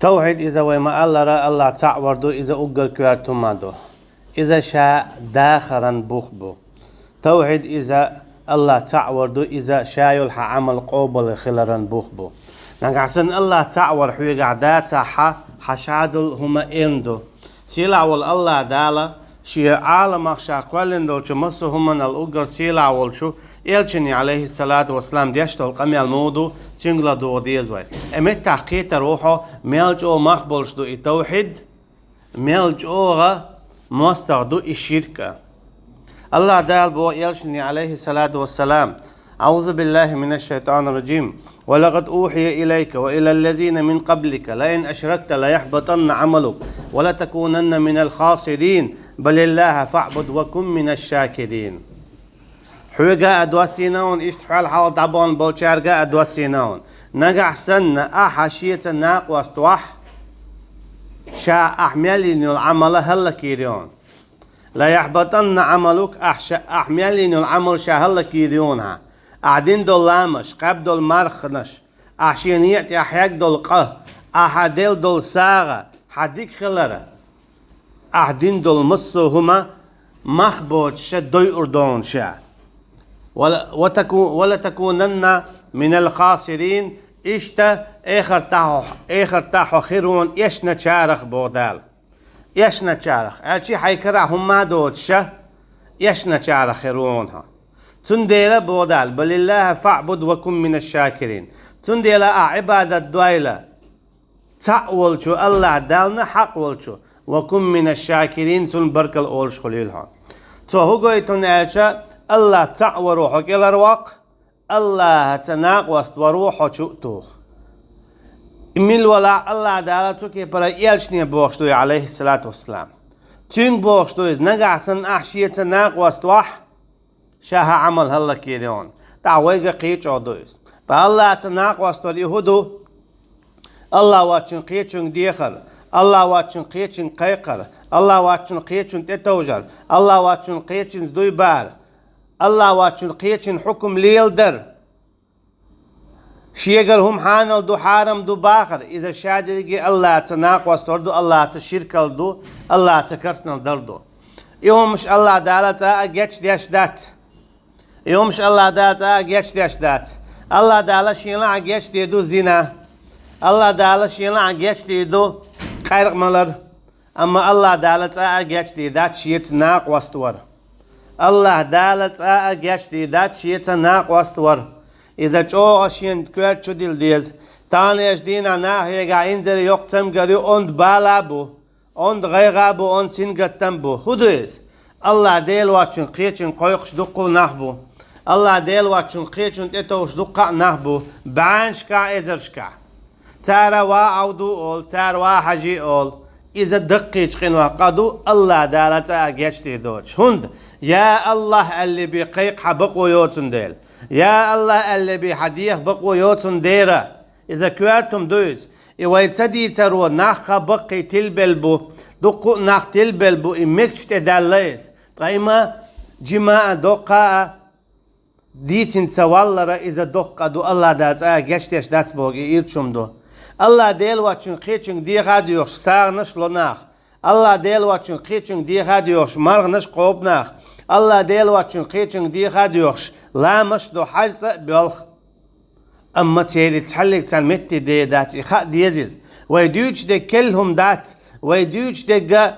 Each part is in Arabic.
توحيد إذا وما الله تعوردو إذا أقل كوارتمادو إذا شاء داخرا بوخبو توحيد إذا الله تعوردو إذا شاء يلح عمل قوبل خلرا بوخبو نقعسن الله تعور حوي قعداتا حشادل هما إندو سيلا والله دالا شي عالم أخشى قولندو شمسو هما الأقر سيلا والشو إلشني عليه الصلاة والسلام ديشتو القمي المودو تنقل دو ديزوي أمت تحقيت روحو ميلجو مخبولش دو التوحيد ميلجو مستغدو الشركة الله دال بو إلشني عليه الصلاة والسلام أعوذ بالله من الشيطان الرجيم ولقد أوحي إليك وإلى الذين من قبلك لئن أشركت ليحبطن عملك ولتكونن من الخاسرين بل الله فاعبد وكن من الشاكرين حوجا أدوسينون إشتحال حال طبعا بولشارجا أدوسينون نجح سنة أحشية الناق واستوح شاء أحملين العمل هلا كيريون لا يحبطن عملك أحملين العمل شاء هلا كيريونها أعدين دول لامش قب دول مرخنش أحشينيت أحياك دول قه أحديل دول ساغة حديك خلرة أعدين دول مصو هما مخبوط شدوي أردون شاء ولا تكونن من الخاسرين إشتا آخر تاحو خيرون إشنا تشارخ بودال إشنا تشارخ أشي حيكرا هما دوتشا إشنا تشارخ خيرونها تنديلا بودال بل الله فاعبد وكن من الشاكرين تنديلا عبادة دويلة تأول شو الله دالنا حق ولشو وكن من الشاكرين تنبرك الأولش خليلها تو هقوي تنالشا الله تعور روحك إلى رواق الله تناق وروحه شؤتوه إميل ولا الله دالتك برا يلشني بوشتوي عليه الصلاة والسلام تين بوشتوي نقع سن أحشية تناق واستوح شاها عمل هلا كيريون تعويق قيش عدويس فالله تناق واستوي هدو الله واتشن قيشن ديخر الله واتشن قيشن قيقر الله واتشن قيشن تتوجر الله واتشن قيشن زدوي بار الله واتشن قيشن حكم ليل در شيغر هم حانل دو حارم دو باخر إذا شادرقي الله تناق واستوردو الله تشيركل دو الله تكرسنل دردو يومش الله دالتا جيش ديش دات يومش الله دالتا جيش ديش دات الله دالا شيلا جيش ديدو زنا الله دالا شيلا جيش ديدو خيرق ملر أما الله دالتا جيش ديدات شيت ناق واستور الله دالتا جيش ديدات شيت ناق واستور إذا جو أشين كوير شديل ديز تاني أشدينا ناهي إنزل يقتم قري أند بالابو أند غيغابو أند سنغتنبو خدويز الله ديل واتشن قيتشن قيقش دقو نحبو الله ديل واتشن قيتشن تتوش دقا نحبو بعنشكا إزرشكا تارا عودو أول تارا حجي أول إذا دقيتش قنوا قادو الله دالتا أجيشتي دوش هند يا الله اللي بقيق حبقو يوتن ديل يا الله اللي بحديخ بقو يوتن ديرا إذا كوارتم دوز إوالسدي ترو نخ بقي تلبلبو دقو نخ تلبلبو إمكش تداليس قايمة جماعة دقاء ديتن تسوالر إذا دقا دو الله دات جشتش دات بوغي إيرشم دو الله ديل واتشن قيتشن دي غاديوش ساغنش لناخ الله ديل واتشن قيتشن دي غاديوش مرغنش قوبناخ الله ديل واتشن قيتشن دي غاديوش لا مش دو حاجة بيلخ أما تيري تحلق تنمتي دي دات إخاء ديزيز ويدوش دي كلهم دات ويدوش دي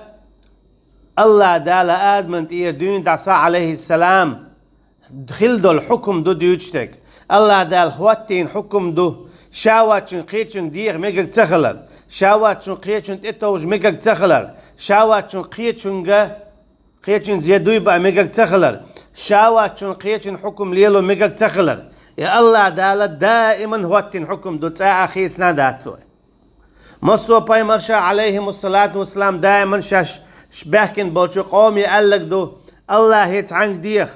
الله دالا آدمنت إير دون دعسا عليه السلام دخل دو الحكم دو ديوش دي الله دال خواتين حكم دو شاواتشن قيتشن ديغ ميقق تخلر شاواتشن قيتشن تتوج ميقق تخلر شاواتشن قيتشن زيادوي بقى ميقق تخلر شاواتشن قيتشن حكم ليلو ميقق تخلر يا الله دالت دائما هواتين حكم دو تا أخي سناداتو مصو باي مرشا عليهم الصلاة والسلام دائما شبهكن بولشو قومي قالك دو الله يتعنك ديغ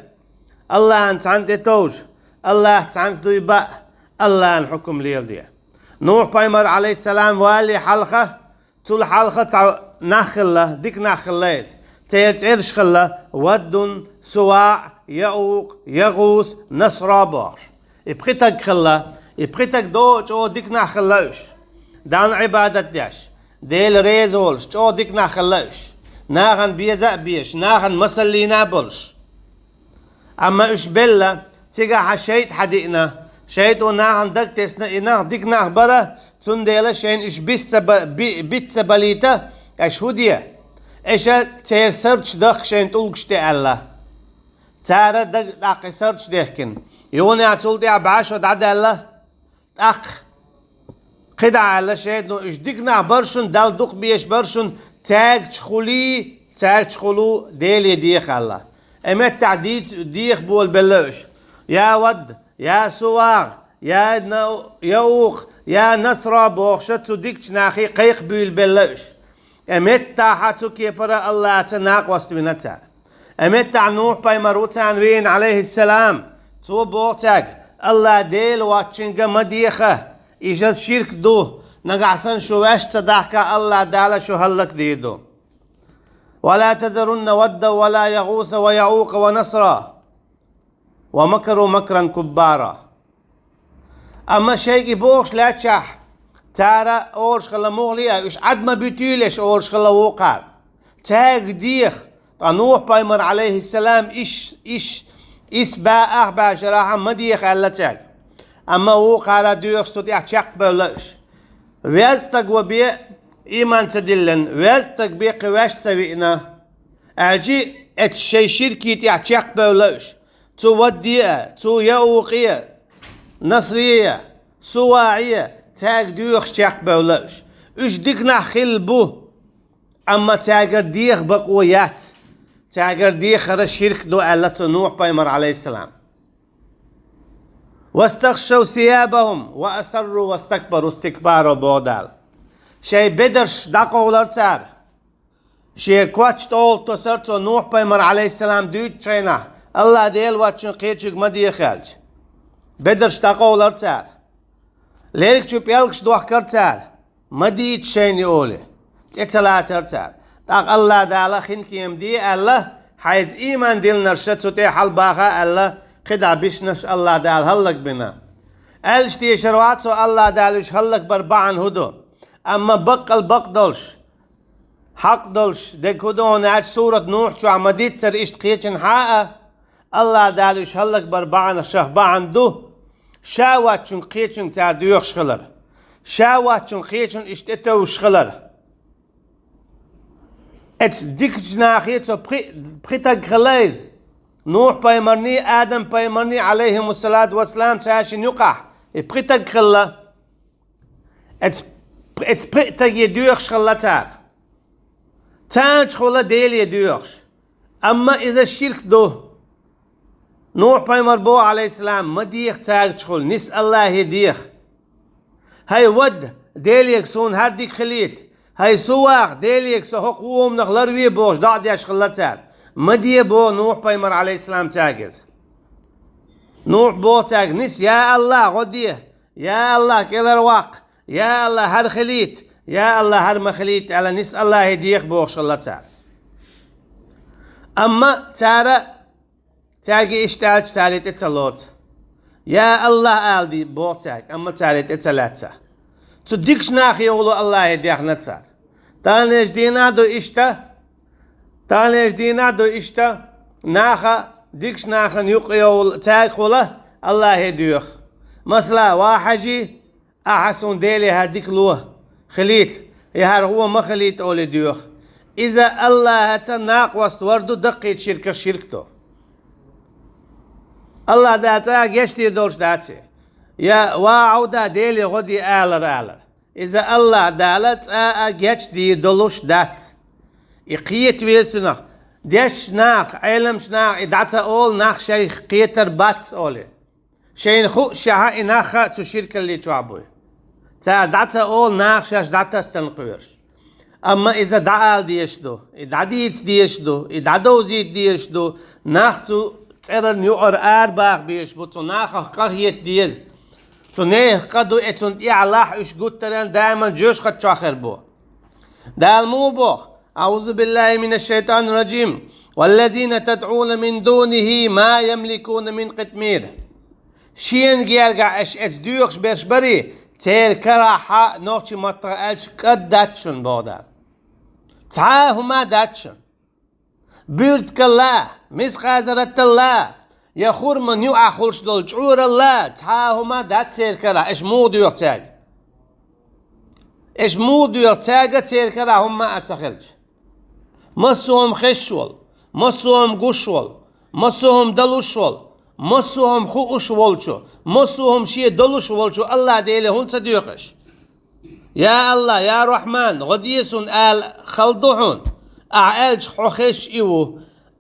الله انت عند توج الله تعنك دو يبقى الله الحكم ليل دي نوح بايمر عليه السلام والي حلقة طول حلقة نخلة ديك نخليس تيرش خلة ود سواع يعوق يغوث نصر باش يبقيتك خلة يبقيتك دوج او ديك نخلوش دان عبادت داش ديل ريزولش تو ديك ناخلش ناغن بيزا بيش ناغن مسلينا بولش اما اش بلا تيجا حشيت حديقنا شيت وناغن دك تسنا إنا ديك ناخبرة تون ديلا شين اش بيتس بليتا اش هوديا اش تير سرچ دخ شين تولقش تي الله تارا دق سرچ دهكن يوني عتول دي عباش ودعد الله اخ قدع على شيء انه ايش ديكنا برشن دال دوق بيش برشن تاج تخلو ديلي ديخ الله امت تعديد ديخ بول بلوش يا ود يا سواغ يا يوخ يا نصر بوخشت ديكش ناخي قيق بول بلوش امت تاحتو كيبرا الله تناق واستوينتا امت نوح باي مروتان وين عليه السلام تو بوتاك الله ديل واتشنجا مديخه إيجاز شرك دو نقعسن شو اشتدحك الله دالا شو هلك ديدو ولا تذرن ود ولا يغوث ويعوق ونصرا ومكروا مكرا كبارا اما شيء بوش لا تشح تارا اورش خلا مغلية ايش عد ما بيتيلش اورش خلا وقع تاج ديخ طنوح بايمر عليه السلام إيش باء باشراحة مديخ ألا تاج اما وقع ديخ ستطيع تشق بلش ويزتق وبي إيمان تدلن ويزتق بي قواش سوينا أجي اتشي شركي تشق بلش تودية تو يوقية نصرية سواعية تاج ديخ تشق بلش ايش ديكنا خلبو اما تاجر ديخ بقويات تاجر ديخ الشرك دو ألا نوح بايمر عليه السلام واستغشوا ثيابهم وأسروا واستكبروا استكبارا بودال شي بدرش دقولر تار شي كواتش تول تسرتو نوح بايمر عليه السلام دوت تشينا الله ديل واتشن قيتشك مدي خالج بدرش دقولر تار ليلك شو بيالكش دوح كرتار مدي تشيني أولي تتلاتر تار تاق الله دالا خينك يمدي الله حيث إيمان ديل نرشتو تيح الباخا الله قدع بيشنش الله دال هلك بنا الشتي شرواتو الله دالش هلك بربعن هدو اما بقل بقدلش حق دلش ديك هدو ناج سورة نوح شو عمديت تر اشت قيتشن حاقة الله دالش هلك بربعن الشهبعن دو شاواتشن قيتشن تار ديوخ شخلر شاواتشن قيتشن اشتتو شخلر اتس ديك جناخيتو بخيتك خليز نوح بايمرني آدم بايمرني عليهم الصلاة والسلام تاشن يقع بخيتك خلا اتس بخيتك يدوخش خلتار تانش خلا ديل يدوخش اما اذا الشرك دو نوح بايمر بو عليه السلام ما ديخ تاج خل نس الله يديخ هاي ود ديل يكسون هرديك خليت هاي سواق ديل يكسو حقوهم نخلر وي بوش دعد ياش خلتار مدي بو نوح بايمر عليه السلام تاجز نوح بو تاج نس يا الله غديه يا الله كذا رواق يا الله هر خليت يا الله هر مخليت على نس الله يديخ بوش الله تار اما تارا تاجي اشتاج تاريت اتسلوت يا الله آلدي بو تاج اما تاريت اتسلاتسا تديكش ناخي يقولوا الله يديخ نتسار تانيش دينا دو اشتا تانيش دينا دو اشتا ناخا ديكش ناخا يقيو تاك خولا الله يديوخ مثلا واحجي احسن ديلي هاديك لوه خليت يهار هو ما خليت اولي ديوخ اذا الله تناق وستوردو دقيت شركتو الله داتا يشتي دولش داتي يا واعودا ديلي غدي آلر اذا الله دالت يشتي دولش دات يقيت ويسنخ ديش ناخ علمش ناخ ادعتا اول ناخ شيخ قيتر بات اولي شين خو شها اناخا تو شركة اللي تعبوي تا دعتا اول ناخ شاش دعتا تنقويرش اما اذا دعال ديشدو ادعديت ديشدو ادعدو زيت ديشدو ناخ تو ترن يؤر ارباخ بيش بوتو ناخ قهيت ديز تو نيخ قدو اتون اعلاح اش قوتران دائما جوش قد شاخر بو دال مو بوخ أعوذ بالله من الشيطان الرجيم والذين تدعون من دونه ما يملكون من قطمير شين جيرجع اش اتدوخش برشبري تير كراحة نوشي مطر ألش قد داتشن بودال تعاهما داتشن بيرتك الله مسخازرة الله يخور من يوع خلش دول جعور الله تعاهما دات تير كراحة إيش مودو يحتاج إيش مودو يحتاج تير كراحة هما أتخلج مسوهم خشول مسوهم قشول مسوهم دلوشول مسوهم خوشولشو مسوهم شي دلوشولشو الله ديلي هون صديقش يا الله يا رحمن غديسون آل خلدوحون أعالج حخش إيوه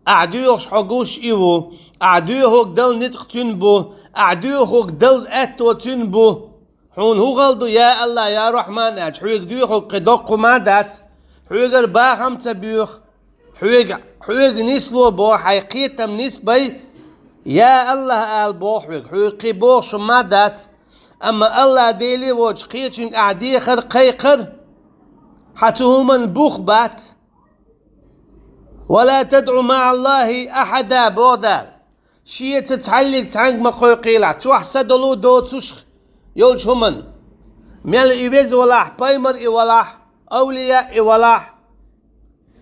أعدوش حقوش إيوه أعدوه دل نتق تنبو أعدوه دل أتو تنبو حون هو غلدو يا الله يا رحمن أج حويق دوخو قدوق مادات حويق باخم تبيوخ حويق نسلو بو حيقيتم نسبي يا الله آل بو حويقي بو شمادات أما الله ديلي وش قيتشن أعدي خر قيقر حتى من بوخبات ولا تدعو مع الله أحدا بودال شيء تتعلق تعنق مقوي قيلع شو حسدلو دو تشخ يولش همن ميال إيوز ولاح بايمر إيولاح أولياء إيولاح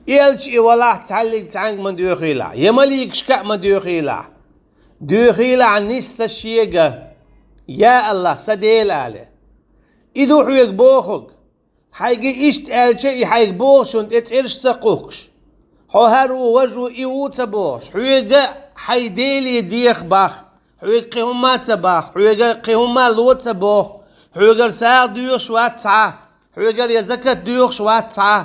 إيلش إيولاح تعلق تعنق من دو قيلع يماليك شكا من دو قيلع دو قيلع نيست الشيقة يا الله سديل عليه إدو حيق بوخك حيقي إشت ألشي حيق بوخشون إتئرش سقوكش هارو وجو إيو تبوش حيق حيديلي ديخ باخ حيق قيهما تباخ حيق قيهما لو تبوخ حيق ساق ديوخ شوات سعى حيق يزكت ديوخ شوات سعى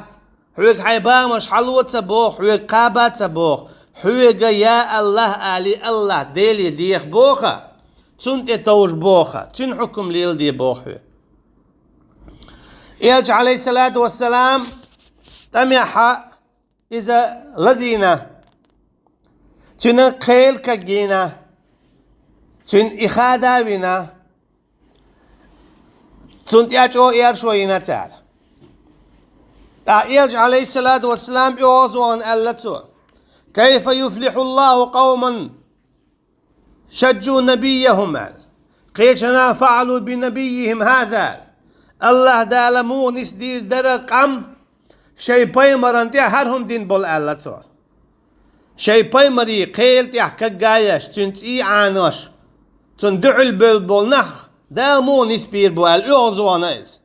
حيق حيبامش حلو تبوخ حيق قابا تبوخ حيق يا الله آلي الله ديلي ديخ بوخه تنت توش بوخة تن حكم ليل دي بوخة إلج عليه الصلاة والسلام تميحا إذا لزينا تن قيل كجينا تن إخادا بنا تنت يأجو إيرشوينا تعالى إلج عليه الصلاة والسلام يوزوان ألتو كيف يفلح الله قوما شجوا نبيهم قيشنا فعلوا بنبيهم هذا الله دالمو نسدير درقم شي بايمران تيا هرهم دين بول الله تو شي بايمري قيل تيا كجايش تنتي عانوش تندع البلبل نخ دامو نسبير بو الأوزوانيز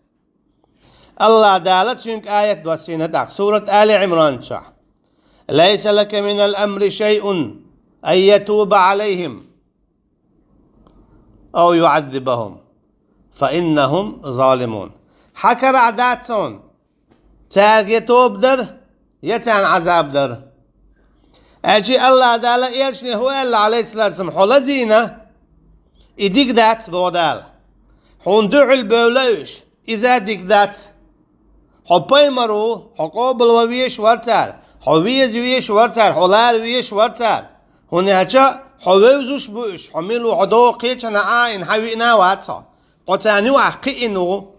الله دالت شنك آية دوسينة داق سورة آل عمران شا ليس لك من الأمر شيء أن يتوب عليهم أو يعذبهم فإنهم ظالمون حكر عداتون تاق يتوب در يتان عذاب در أجي الله دالا إيشني هو الله عليه الصلاة والسلام حول زينة إديك دات بودال حون دعو البولوش إذا ديك دات حباي مرو حقوب الوويش ورتار حويز ويش ورتار حلال ويش ورتار هوني هجا حوزوش بوش حملو عدو قيتنا عين حوينا واتا قتاني وحقينو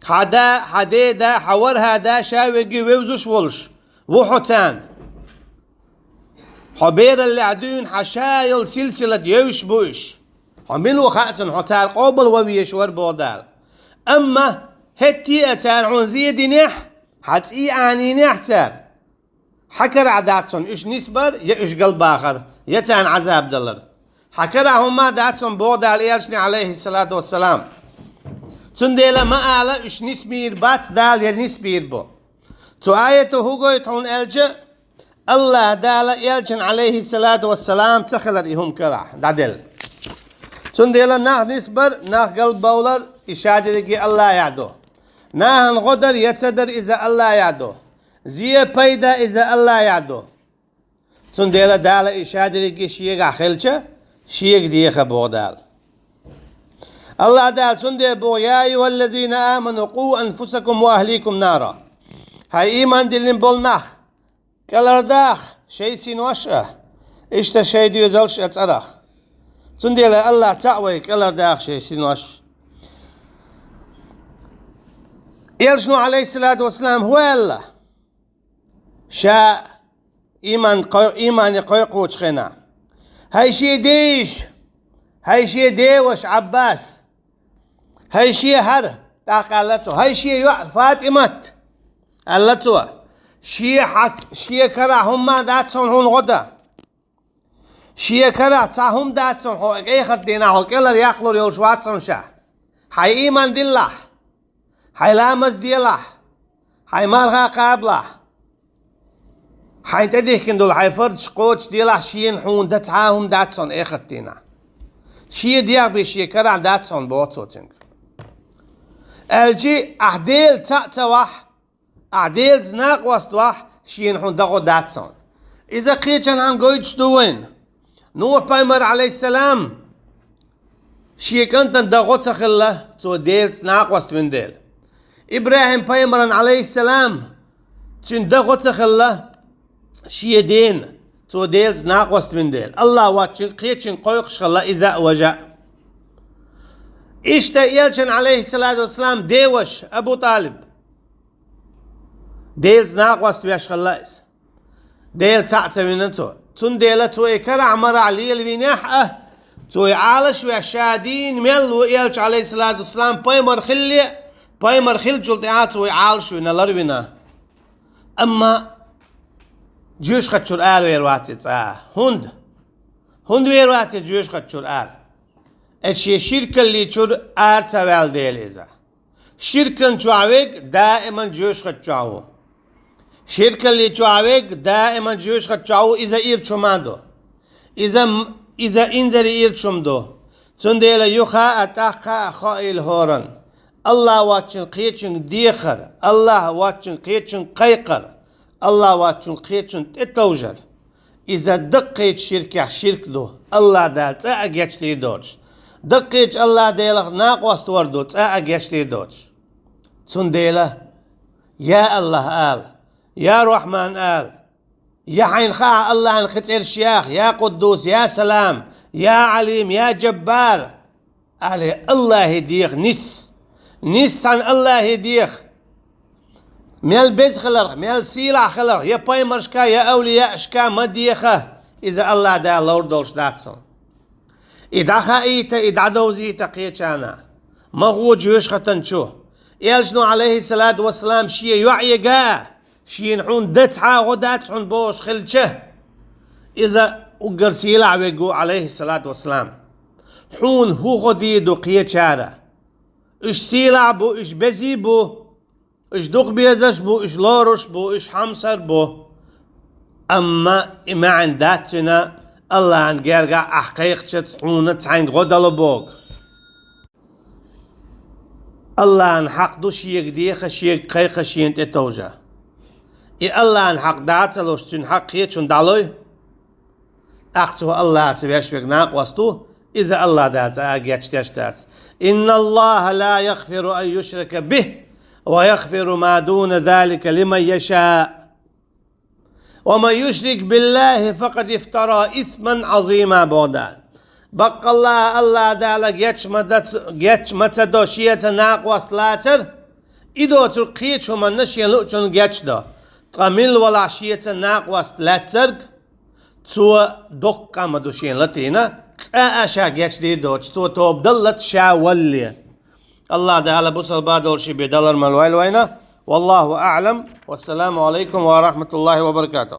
حدا حور هذا شاوجي ووزوش ولش وحتان حبير اللي عدون حشايل سلسلة يوش بوش حملو خاتن حتار قوبل وبيش وربودال أما هتي أتار عنزية دينيح حتي عني نحتار حكر عداتون إيش نسبر إيش قلب آخر يتان عذاب دلر حكر هما داتون بودال إيشني عليه الصلاة والسلام تنديلا ما آلا إيش نسبير بات دال ينسبير بو تو آيته هو يتون ألجأ الله دال إيشن عليه الصلاة والسلام تخلر إيهم كراح دادل تنديلا ناه نسبر ناه قلب بولر إشادرقي الله يعدو ناه غدر يتدر إذا الله يعدو زي بيدا إذا الله يعدو تنديلا دال إشادرقي شيء خلچه شيء ديخ بودال الله دال تنديل بو يا أيها الذين آمنوا قوا أنفسكم وأهليكم نارا هاي إيمان دلين بولناخ كالرداخ شيء سينوشه إشتا شيء ديو زلش أتعرخ تنديل الله تعوي كالرداخ شيء سينوش يلشنو عليه الصلاة والسلام هو الله شاء إيمان يقويقو تخينا هاي شي ديش هاي شي ديوش عباس هاي شي هر قالته هاي شيء فاطمة قالته شيء كرا هم داتون هون غدا شيء كرا تاهم داتون هو اي خدينا هو كلا ياكلوا يوشواتون شا هاي ايمان دله هاي لامز ديله هاي مرها قابله هاي تديه كندول هاي فرج قوتش ديله شيء هون داتهم داتون اي خدينا شيء ديار بشيء كرا داتون بوتوتين الجي اعديل تأتوح اعديل زناق وستوح شين حون دغو داتسون اذا قيتشان هم قويتش دوين نوح بايمر عليه السلام شي كنت دغو تخله تو ديل زناق وستوين ديل ابراهيم بايمر عليه السلام تين دغو تخله شي دين تو ديل زناق وستوين ديل الله واتشن قيتشن قويقش خلا اذا وجاء إشتا يلشن عليه الصلاة والسلام ديوش أبو طالب ديل زناق واستو يشخلايس ديل تعتا منتو تون ديلا توي كرع مرع علي الويناح توي عالش وشادين ملو يلش عليه الصلاة والسلام باي مرخل جلطيات توي عالش وينا لروينا أما جيوش خدشور آل ويرواتي هند ويرواتي جيوش خدشور آل الشيء شركة اللي تشور آرتا والديليزا شركة تشوعوك دائما جوش خدشاو شركة اللي تشوعوك دائما جوش خدشاو إذا إيرشمادو إذا إنزل إيرشمدو تنديلا يخا أتاخا خائل هورن الله واتشن قيتشن ديخر الله واتشن قيتشن قيقر الله واتشن قيتشن تتوجر إذا دقيت شرك دو الله دالت أجيتش دوج دقيت الله ديلك ناقوست وردوت أجيشتي دوج سنديلة يا الله آل يا رحمن آل يا حين خاء الله عن خطير شياخ يا قدوس يا سلام يا عليم يا جبار علي الله يديخ نس عن الله يديخ ميل بيز خلر ميل سيلع خلر يا باي مرشكا يا أولياء شكا مديخة إذا الله دا لور دولش داتسون إذا خايت إذا دوزي تقيتشانا مغو جوش ختنشو يلجنو عليه الصلاة والسلام شي يعيقا شي نحون دتحا غدات حون بوش خلشه إذا أقرسيل عويقو عليه الصلاة والسلام حون هو غديدو قيتشارا إش سيلع بو إش بزي بو إش دوق بيزش بو إش لورش بو إش حمصر بو أما إما عنداتنا الله عن جرجع أحقيق شتحونة عن غدال بوق الله عن حق دو شيء ديخ شيء قيق شيء انت توجه الله عن حق دات لوش تن حق يتشون دالوي أختو الله سبيش فيك ناقوستو إذا الله دات أجيتش تشتات إن الله لا يغفر أن يشرك به ويغفر ما دون ذلك لمن يشاء ومن يشرك بالله فقد افترى إثما عظيما بعدا بق الله دالك يتش متدو شيئة ناقوس لاتر إدو ترقيتش من نشي لؤتشن يتش دو تقامل ولا شيئة ناقوس لاتر تو دقا مدوشين لتينا تأشا يتش دي دوش تو توبدلت شاولي الله دالا بوصل بادول شي بدلر مالويل وينا والله أعلم والسلام عليكم ورحمة الله وبركاته.